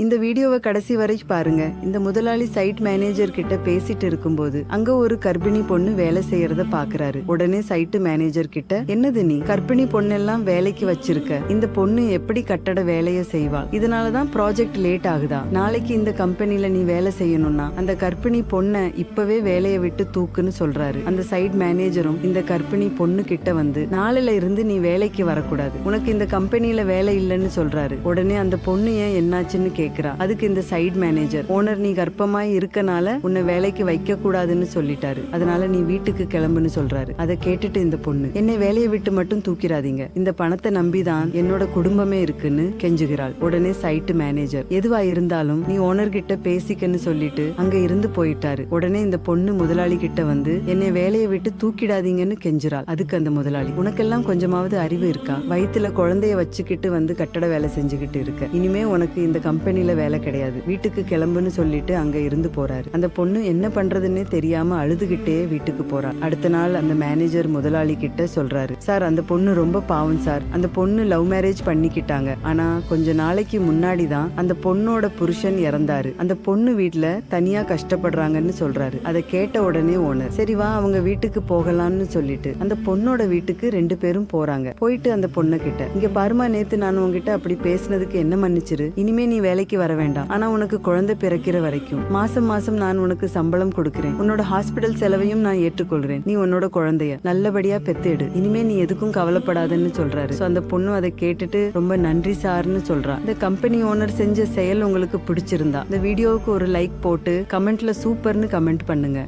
இந்த வீடியோவை கடைசி வரைக்கும் பாருங்க. இந்த முதலாளி சைட் மேனேஜர் கிட்ட பேசிட்டு இருக்கும்போது அங்க ஒரு கர்ப்பிணி பொண்ணு வேலை செய்யறத பாக்குறாரு. உடனே சைட் மேனேஜர் கிட்ட, என்னது நீ கர்ப்பிணி பொண்ணெல்லாம் வேலைக்கு வச்சிருக்க, இந்த பொண்ணு எப்படி கட்டட வேலைய செய்வா, இதனாலதான் ப்ராஜெக்ட் லேட் ஆகுதா, நாளைக்கு இந்த கம்பெனில நீ வேலை செய்யணும்னா அந்த கர்ப்பிணி பொண்ணை இப்பவே வேலையை விட்டு தூக்குன்னு சொல்றாரு. அந்த சைட் மேனேஜரும் இந்த கர்ப்பிணி பொண்ணு கிட்ட வந்து, நாளையில இருந்து நீ வேலைக்கு வரக்கூடாது, உனக்கு இந்த கம்பெனில வேலை இல்லைன்னு சொல்றாரு. உடனே அந்த பொண்ணு ஏன் என்னாச்சுன்னு கேக்குறா. அதுக்கு இந்த சைட் மேனேஜர், ஓனர் நீ கர்ப்பமாய் இருக்கனால உன்னை வேலைக்கு வைக்க கூடாதுன்னு சொல்லிட்டாரு, அதனால நீ வீட்டுக்கு கிளம்புன்னு சொல்றாரு. அதை கேட்டுட்டு இந்த பொண்ணு, என்னை வேலையை விட்டு மட்டும் தூக்கிடாதீங்க, இந்த பணத்தை நம்பிதான் என்னோட குடும்பமே இருக்குன்னு கெஞ்சுகிறாள். உடனே சைட் மேனேஜர், எதுவா இருந்தாலும் நீ ஓனர் கிட்ட பேசிக்கன்னு சொல்லிட்டு அங்க இருந்து போயிட்டாரு. உடனே இந்த பொண்ணு முதலாளி கிட்ட வந்து, என்னை வேலையை விட்டு தூக்கிடாதீங்கன்னு கெஞ்சுறாள். அதுக்கு அந்த முதலாளி, உனக்கெல்லாம் கொஞ்சமாவது அறிவு இருக்கா, வயிற்றுல குழந்தைய வச்சுக்கிட்டு வந்து கட்டட வேலை செஞ்சுக்கிட்டு இருக்க, இனிமே உனக்கு இந்த கம்பெனில வேலை கிடையாது, வீட்டுக்கு கிளம்புன்னு சொல்லிட்டு அங்க இருந்து போறாரு. அந்த பொண்ணு என்ன பண்றதுன்னே தெரியாம அழுதுகிட்டே வீட்டுக்கு போறா. அடுத்த நாள் அந்த மேனேஜர் முதலாளி கிட்ட சொல்றாரு, சார் அந்த பொண்ணு ரொம்ப பாவம் சார், அந்த பொண்ணு லவ் மேரேஜ் பண்ணிக்கிட்டாங்க, ஆனா கொஞ்ச நாளைக்கு முன்னாடி தான் அந்த பொண்ணோட புருஷன் இறந்தாரு, அந்த பொண்ணு வீட்டுல தனியா கஷ்டப்படுறாங்கன்னு சொல்றாரு. அதை கேட்ட உடனே ஓனர், சரி வா அவங்க வீட்டுக்கு போகலாம்னு சொல்லிட்டு அந்த பொண்ணோட வீட்டுக்கு 2 பேரும் போறாங்க. போயிட்டு அந்த பொண்ணு கிட்ட, இங்க பாருமா, நேத்து நான் உங்ககிட்ட அப்படி பேசினதுக்கு என்ன மன்னிச்சிரு, இனிமே நீ வேலைக்கு வர வேண்டாம், ஆனா உனக்கு குழந்தை பிறக்கிற வரைக்கும் மாசம் மாசம் நான் உனக்கு சம்பளம் கொடுக்கிறேன், உன்னோட ஹாஸ்பிடல் செலவையும் நான் ஏற்றுக்கொள்றேன், நீ உன்னோட குழந்தைய நல்லபடியா பெத்தெடு, இனிமே நீ எதுக்கும் கவலைப்படாதுன்னு சொல்றாரு. சோ அந்த பொண்ணு அதை கேட்டுட்டு ரொம்ப நன்றி சார்னு சொல்றா. இந்த கம்பெனி ஓனர் செஞ்ச செயல் உங்களுக்கு பிடிச்சிருந்தா இந்த வீடியோவுக்கு ஒரு லைக் போட்டு கமெண்ட்ல சூப்பர்னு கமெண்ட் பண்ணுங்க.